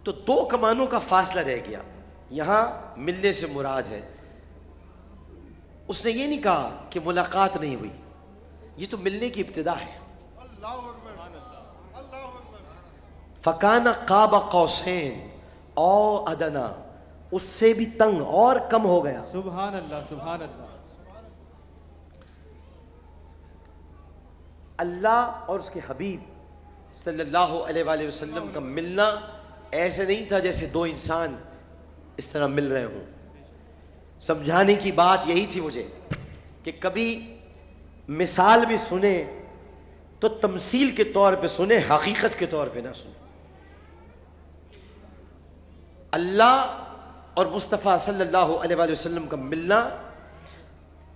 تو دو کمانوں کا فاصلہ رہ گیا. یہاں ملنے سے مراد ہے, اس نے یہ نہیں کہا کہ ملاقات نہیں ہوئی, یہ تو ملنے کی ابتدا ہے. فَكَانَ قَابَ قَوْسَيْنِ او ادنا, اس سے بھی تنگ اور کم ہو گیا. سبحان اللہ سبحان اللہ. اللہ اور اس کے حبیب صلی اللہ علیہ وآلہ وسلم کا ملنا ایسے نہیں تھا جیسے دو انسان اس طرح مل رہے ہوں. سمجھانے کی بات یہی تھی مجھے کہ کبھی مثال بھی سنیں تو تمثیل کے طور پہ سنیں, حقیقت کے طور پہ نہ سنیں. اللہ اور مصطفیٰ صلی اللہ علیہ وآلہ وسلم کا ملنا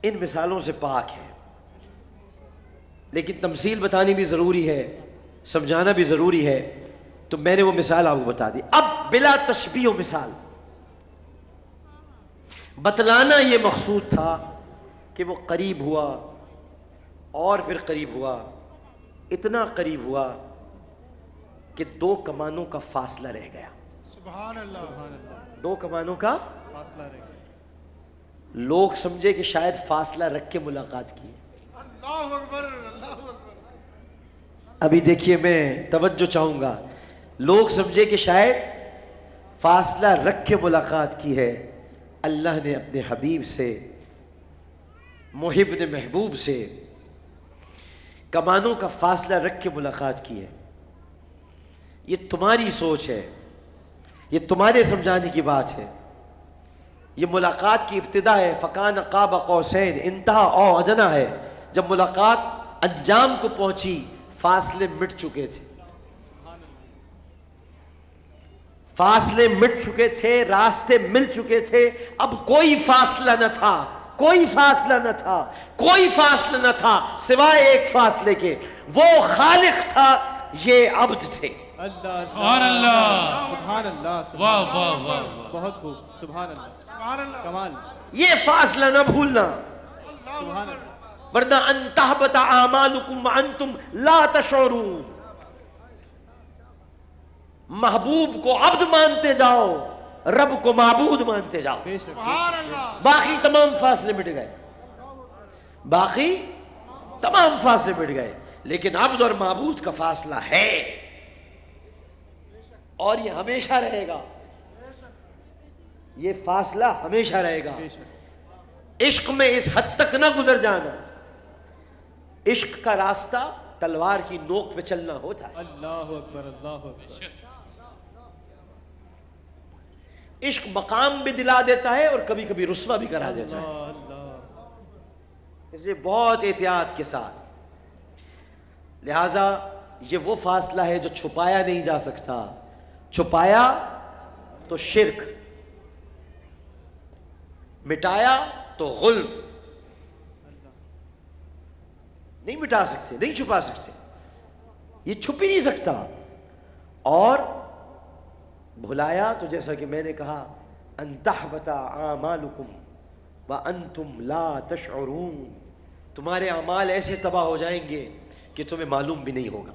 ان مثالوں سے پاک ہے, لیکن تمثیل بتانی بھی ضروری ہے, سمجھانا بھی ضروری ہے. تو میں نے وہ مثال آپ کو بتا دی. اب بلا تشبیہ و مثال بتلانا یہ مقصود تھا کہ وہ قریب ہوا اور پھر قریب ہوا, اتنا قریب ہوا کہ دو کمانوں کا فاصلہ رہ گیا. سبحان اللہ. دو کمانوں کا فاصلہ رہ گیا. لوگ سمجھے کہ شاید فاصلہ رکھ کے ملاقات کی. اللہ اکبر اللہ اکبر. ابھی دیکھیے میں توجہ چاہوں گا, لوگ سمجھے کہ شاید فاصلہ رکھ کے ملاقات کی ہے. اللہ نے اپنے حبیب سے, محب نے محبوب سے کمانوں کا فاصلہ رکھ کے ملاقات کی ہے. یہ تمہاری سوچ ہے, یہ تمہارے سمجھانے کی بات ہے. یہ ملاقات کی ابتدا ہے. فکان قاب قوسین, انتہا او ادنا ہے. جب ملاقات انجام کو پہنچی فاصلے مٹ چکے تھے, فاصلے مٹ چکے تھے, راستے مل چکے تھے. اب کوئی فاصلہ نہ تھا, کوئی فاصلہ نہ تھا, کوئی فاصلہ نہ تھا سوائے ایک فاصلے کے. وہ خالق تھا, یہ عبد تھے. اللہ سبحان اللہ. سبحان اللہ. واہ واہ واہ. بہت خوب. سبحان اللہ. سبحان اللہ. کمال. یہ فاصلہ نہ بھولنا, سبحان اللہ. ورنہ ان تحبط اعمالکم وانتم لا تشعرون. محبوب کو عبد مانتے جاؤ, رب کو معبود مانتے جاؤ. بے شک. سبحان اللہ. باقی تمام فاصلے مٹ گئے, باقی تمام فاصلے مٹ گئے. لیکن عبد اور معبود کا فاصلہ ہے, اور یہ ہمیشہ رہے گا. یہ فاصلہ ہمیشہ رہے گا. بے شک. عشق میں اس حد تک نہ گزر جانا. عشق کا راستہ تلوار کی نوک پہ چلنا ہوتا ہے. اللہ اکبر اللہ اکبر. عشق مقام بھی دلا دیتا ہے اور کبھی کبھی رسوا بھی کرا دیتا ہے. اللہ. اسے بہت احتیاط کے ساتھ. لہذا یہ وہ فاصلہ ہے جو چھپایا نہیں جا سکتا. چھپایا تو شرک, مٹایا تو غلب. نہیں مٹا سکتے, نہیں چھپا سکتے, یہ چھپ ہی نہیں سکتا. اور بھلایا تو جیسا کہ میں نے کہا, ان تحبط اعمالکم وانتم لا تشعرون. تمہارے اعمال ایسے تباہ ہو جائیں گے کہ تمہیں معلوم بھی نہیں ہوگا.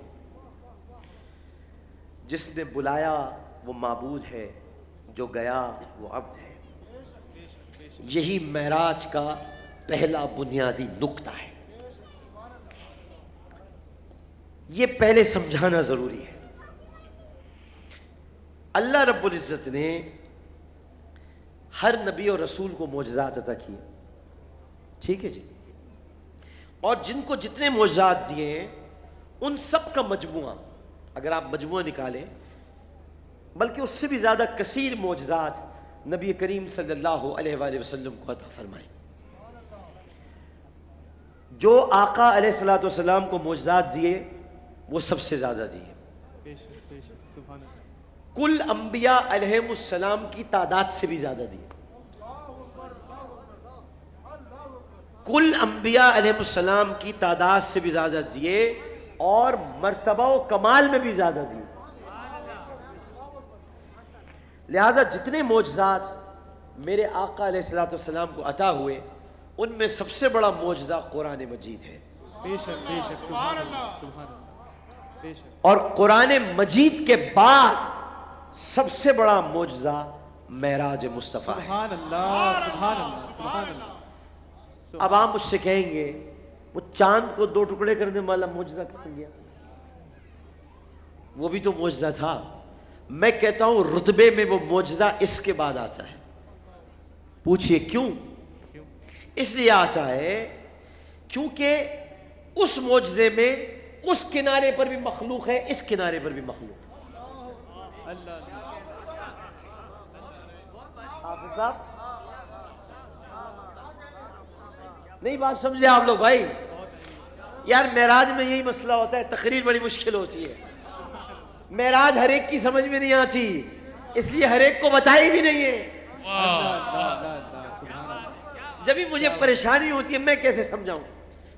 جس نے بلایا وہ معبود ہے, جو گیا وہ عبد ہے. یہی معراج کا پہلا بنیادی نقطہ ہے. یہ پہلے سمجھانا ضروری ہے. اللہ رب العزت نے ہر نبی اور رسول کو معجزات عطا کیے, ٹھیک ہے جی, اور جن کو جتنے معجزات دیے ہیں ان سب کا مجموعہ اگر آپ مجموعہ نکالیں, بلکہ اس سے بھی زیادہ کثیر معجزات نبی کریم صلی اللہ علیہ وآلہ وسلم کو عطا فرمائے. جو آقا علیہ الصلوۃ والسلام کو معجزات دیے وہ سب سے زیادہ دیے. بے شک. بے شک. سبحان اللہ. کل انبیاء علیہم السلام کی تعداد سے بھی زیادہ دیے. کل انبیاء علیہم السلام کی تعداد سے بھی زیادہ دیے, اور مرتبہ و کمال میں بھی زیادہ دیے. لہذا جتنے معجزات میرے آقا علیہ الصلوۃ والسلام کو عطا ہوئے ان میں سب سے بڑا معجزہ قرآن مجید ہے. بے شک. بے شک. سبحان اللہ. سبحان اللہ. بے شک. اور قرآن مجید کے بعد سب سے بڑا معجزہ معراج مصطفیٰ ہے. سبحان اللہ سبحان اللہ سبحان اللہ. اب آپ مجھ سے کہیں گے وہ چاند کو 2 ٹکڑے کرنے والا معجزہ کہاں گیا؟ وہ بھی تو معجزہ تھا. میں کہتا ہوں رتبے میں وہ معجزہ اس کے بعد آتا ہے. پوچھئے کیوں؟ اس لیے آتا ہے کیونکہ اس معجزے میں اس کنارے پر بھی مخلوق ہے، اس کنارے پر بھی مخلوق ہے. اللہ حافظ صاحب نہیں بات سمجھے آپ لوگ بھائی؟ یار معراج میں یہی مسئلہ ہوتا ہے، تقریر بڑی مشکل ہوتی ہے. معراج ہر ایک کی سمجھ میں نہیں آتی، اس لیے ہر ایک کو بتائی بھی نہیں ہے. جب بھی مجھے پریشانی ہوتی ہے میں کیسے سمجھاؤں،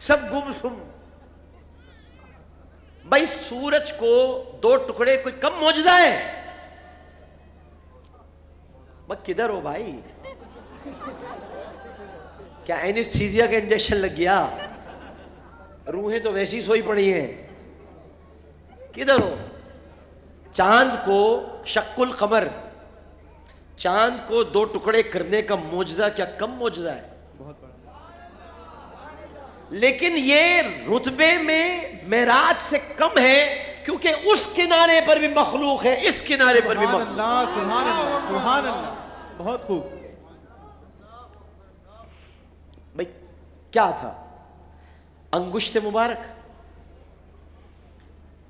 سب گم سم. بھائی سورج کو 2 ٹکڑے کوئی کم معجزہ ہے؟ بھائی کدھر ہو بھائی؟ کیا اینستھیزیا کا انجیکشن لگ گیا؟ روحیں تو ویسی سوئی پڑی ہیں. کدھر ہو؟ چاند کو شق القمر، چاند کو 2 ٹکڑے کرنے کا معجزہ کیا کم معجزہ ہے؟ لیکن یہ رتبے میں معراج سے کم ہے کیونکہ اس کنارے پر بھی مخلوق ہے، اس کنارے پر بھی سبحان مخلوق. اللہ سبحان اللہ سبحان اللہ. بہت خوب. بھئی کیا تھا؟ انگشت مبارک،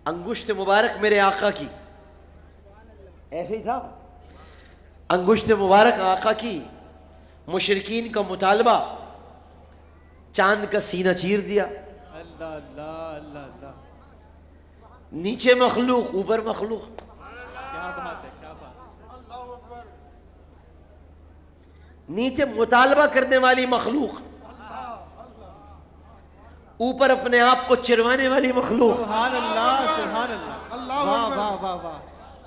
انگشت مبارک میرے آقا کی، ایسے ہی تھا. انگشت مبارک آقا کی، مشرکین کا مطالبہ، چاند کا سینہ چیر دیا. اللہ اللہ اللہ اللہ. نیچے مخلوق اوپر مخلوق. کیا بات ہے کیا بات ہے. اللہ اکبر. نیچے مطالبہ کرنے والی مخلوق، اوپر اپنے آپ کو چروانے والی مخلوق، سبحان اللہ سبحان اللہ. اللہ واہ اکبر. واہ واہ واہ.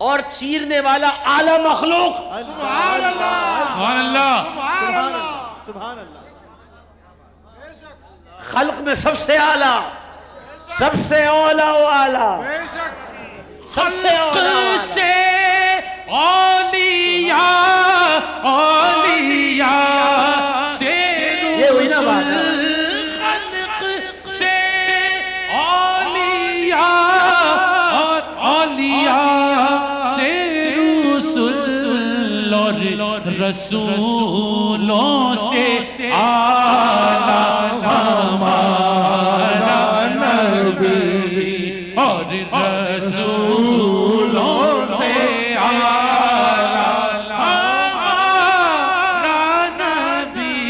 اور چیرنے والا اعلی مخلوق. سبحان اللہ. سبحان اللہ. سبحان اللہ. سبحان اللہ. بے شک خلق میں سب سے اعلی، سب سے اولا و اعلی، بے شک. سب سے اولا و اعلی. سے اولیاء اولیاء سے یہ ہوئی نا بات. خلق سے اولیاء اور اولیاء سے رسول اور رسولوں سے اعلیٰ ہمارا نبی اور رسولوں سے اعلیٰ ہمارا نبی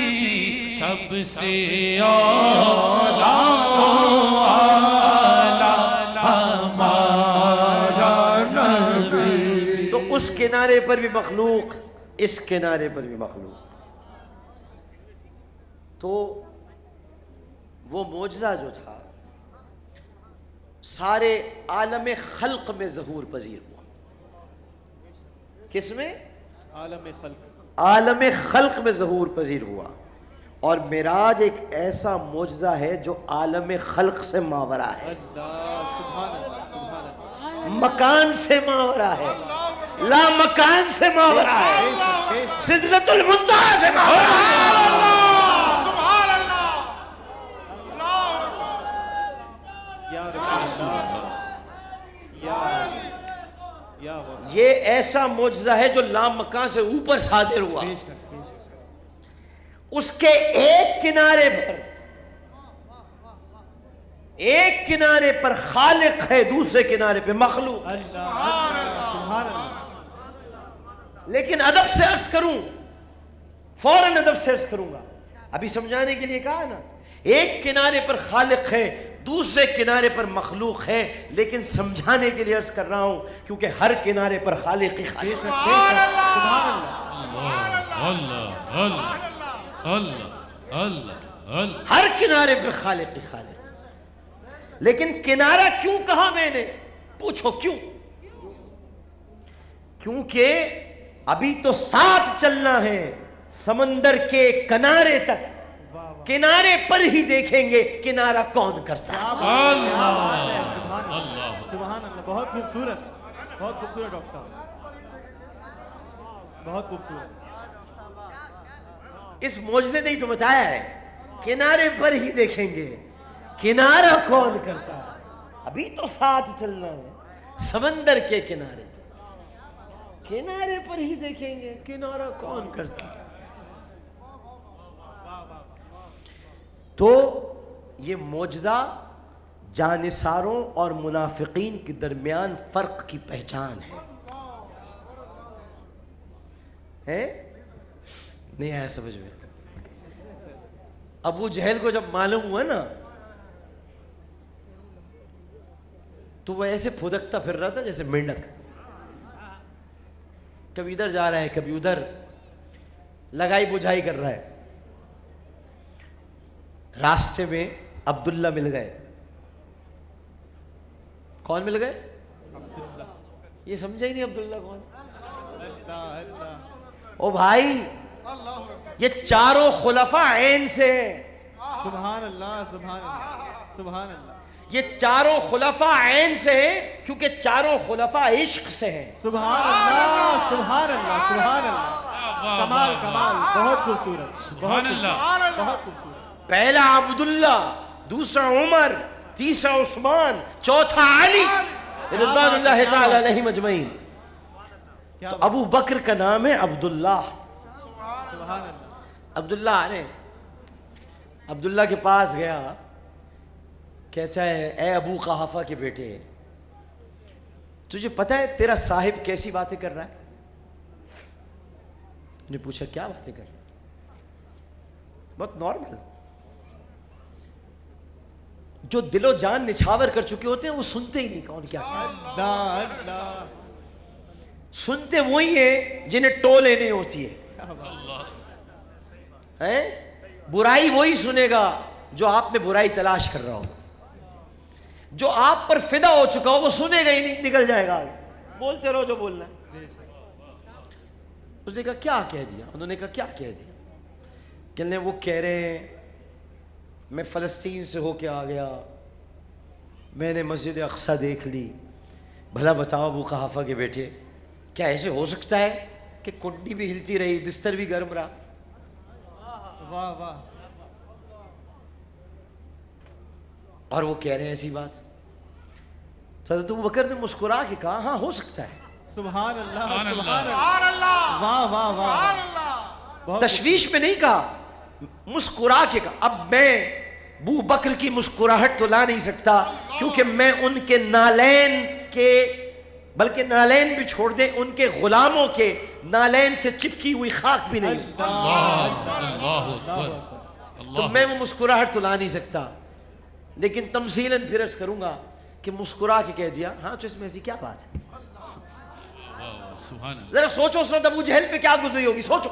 سب سے اعلیٰ ہمارا نبی. تو اس کنارے پر بھی مخلوق، اس کنارے پر بھی مخلوق. تو وہ معجزہ جو تھا سارے عالم خلق میں ظہور پذیر ہوا. کس میں؟ عالم خلق. عالم خلق میں ظہور پذیر ہوا. اور معراج ایک ایسا معجزہ ہے جو عالم خلق سے ماورا ہے، اللہ سبحان اللہ سبحان اللہ. مکان سے ماورا ہے، لا مکان سے ماورا ہے، سدرۃ المنتہا سے ماورا ہے. سبحان اللہ. اللہ اکبر. یا رسول اللہ. یا واسطہ. یہ ایسا معجزہ ہے جو لامکان سے اوپر صادر ہوا. بے شک بے شک. اس کے ایک کنارے پر، ایک کنارے پر خالق ہے، دوسرے کنارے پہ مخلوق. اللہ سبحان اللہ. لیکن ادب سے عرض کروں، فوراً ادب سے عرض کروں گا، ابھی سمجھانے کے لیے کہا نا، ایک کنارے پر خالق ہے، دوسرے کنارے پر مخلوق ہے، لیکن سمجھانے کے لیے عرض کر رہا ہوں کیونکہ ہر کنارے پر خالق ہی خالق. سبحان اللہ. سبحان اللہ. اللہ اللہ اللہ اللہ اللہ. ہر کنارے پر خالق ہی خالق. لیکن کنارہ کیوں کہا میں نے؟ پوچھو کیوں؟ کیونکہ ابھی تو ساتھ چلنا ہے سمندر کے کنارے تک، کنارے پر ہی دیکھیں گے کنارہ کون کرتا ہے. کیا بات ہے. سبحان اللہ سبحان اللہ. بہت خوبصورت بہت خوبصورت ڈاکٹر صاحب. بہت خوبصورت. اس معجزے نے تو بتایا ہے کنارے پر ہی دیکھیں گے کنارہ کون کرتا ہے. ابھی تو ساتھ چلنا ہے سمندر کے کنارے کنارے پر ہی دیکھیں گے کنارہ کون کرتا ہے. تو یہ معجزہ جانثاروں اور منافقین کے درمیان فرق کی پہچان ہے. نہیں آیا سمجھ میں؟ ابو جہل کو جب معلوم ہوا نا تو وہ ایسے پھدکتا پھر رہا تھا جیسے مینڈک. کبھی ادھر جا رہا ہے کبھی ادھر لگائی بجھائی کر رہا ہے. راستے میں عبداللہ مل گئے. کون مل گئے؟ یہ سمجھا ہی نہیں عبداللہ کون. او بھائی یہ چاروں خلفاء عین سے ہیں. سبحان اللہ سبحان اللہ سبحان اللہ. یہ چاروں خلفاء عین سے ہیں کیونکہ چاروں خلفاء عشق سے ہیں. سبحان اللہ سبحان اللہ سبحان اللہ. کمال کمال. بہت خوبصورت. سبحان اللہ. بہت خوبصورت. پہلا عبداللہ دوسرا عمر تیسرا عثمان چوتھا علی رضوان اللہ تعالی علیہ مجمعین. تو ابو بکر کا نام ہے عبداللہ. سبحان اللہ. عبداللہ کے پاس گیا کہتا ہے اے ابو قحافہ کے بیٹے تجھے پتہ ہے تیرا صاحب کیسی باتیں کر رہا ہے؟ نے پوچھا کیا باتیں کر رہا ہے؟ بہت نارمل. جو دل و جان نچھاور کر چکے ہوتے ہیں وہ سنتے ہی نہیں کون کیا کہہ رہا ہے. سنتے وہی ہیں جنہیں ٹو لینی ہوتی ہے. برائی وہی سنے گا جو آپ میں برائی تلاش کر رہا ہو. جو آپ پر فدا ہو چکا ہو وہ سنے گا ہی نہیں نکل جائے گا. بولتے رہو جو بولنا ہے. اس نے کہا کیا کہہ دیا؟ انہوں نے کہا کیا کہہ دیا؟ کہ وہ کہہ رہے ہیں میں فلسطین سے ہو کے آ گیا میں نے مسجد اقصی دیکھ لی. بھلا بتاؤ ابو قحافہ کے بیٹے کیا ایسے ہو سکتا ہے کہ کنڈی بھی ہلتی رہی بستر بھی گرم رہا؟ واہ واہ. اور وہ کہہ رہے ہیں ایسی بات. حضرت ابو بکر نے مسکرا کے کہا ہاں ہو سکتا ہے. سبحان اللہ سبحان اللہ. سبحان اللہ. سبحان اللہ واہ واہ واہ. سبحان اللہ. بہت تشویش میں نہیں کہا مسکرا کے کہا. اب میں ابو بکر کی مسکراہٹ تو لا نہیں سکتا کیونکہ میں ان کے نالین کے بلکہ نالین بھی چھوڑ دیں ان کے غلاموں کے نالین سے چپکی ہوئی خاک بھی نہیں. اللہ اکبر. تو میں وہ مسکراہٹ تو لا نہیں سکتا لیکن تمثیلاً پھر عرض کروں گا کہ مسکرا کے کہہ دیا ہاں تو اس میں ایسی کیا بات ہے. سبحان اللہ. ذرا سوچو اس وقت ابو جہل پہ کیا گزری ہوگی. سوچو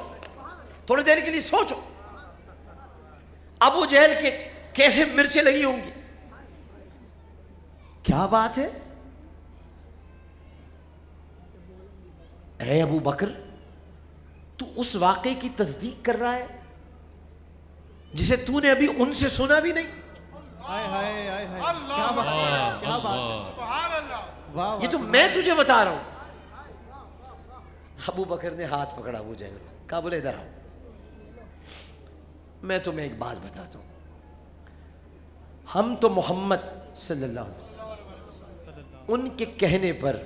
تھوڑی دیر کے لیے سوچو ابو جہل کے کیسے مرچیں لگی ہوں گی. کیا بات ہے اے ابو بکر تو اس واقعے کی تصدیق کر رہا ہے جسے تو نے ابھی ان سے سنا بھی نہیں. ہائے ہائے ہائے ہائے. اللہ کیا بات ہے کیا بات ہے. اللہ. سبحان اللہ. واہ یہ تو میں تجھے بتا رہا ہوں. ابو بکر نے ہاتھ پکڑا ابو جہل کہا بولے ادھر آؤ میں تمہیں ایک بات بتاتا ہوں. ہم تو محمد صلی اللہ علیہ وسلم ان کے کہنے پر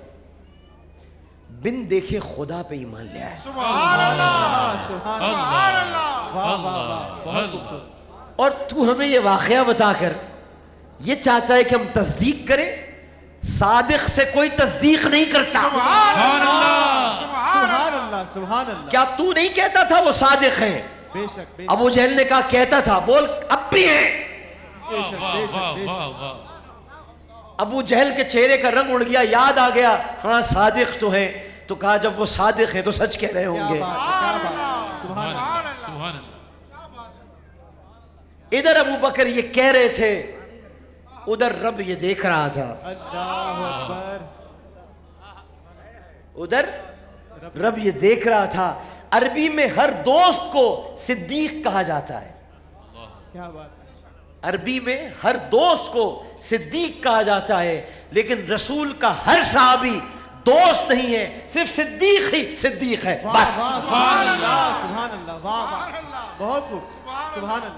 بن دیکھے خدا پہ ایمان لے آئے. سبحان اللہ. سبحان سبحان اللہ. واہ واہ واہ. بہت خوبصورت. اور تو ہمیں یہ واقعہ بتا کر یہ چاہتا ہے کہ ہم تصدیق کریں. صادق سے کوئی تصدیق نہیں کرتا. سبحان اللہ. سبحان اللہ. سبحان اللہ سبحان اللہ. کیا تو نہیں کہتا تھا وہ صادق ہیں؟ بے شک بے شک ابو جہل نے کہا کہتا تھا. بول اب بھی ہیں. بے شک واہ بے واہ شک بے واہ شک. واہ. ابو جہل کے چہرے کا رنگ اڑ گیا. یاد آ گیا ہاں صادق تو ہیں. تو کہا جب وہ صادق ہیں تو سچ کہہ رہے ہوں کیا گے. بات ہے کیا بات ہے. سبحان اللہ. سبحان اللہ. ادھر ابو بکر یہ کہہ رہے تھے ادھر رب یہ دیکھ رہا تھا. اللہ اکبر. ادھر رب یہ دیکھ رہا تھا. عربی میں ہر دوست کو صدیق کہا جاتا ہے. کیا بات ہے. عربی میں ہر دوست کو صدیق کہا جاتا ہے لیکن رسول کا ہر صحابی دوست نہیں ہے، صرف صدیق ہی صدیق ہے واہ بس. واہ سبحان اللہ سبحان اللہ واہ واہ بہت خوب سبحان اللہ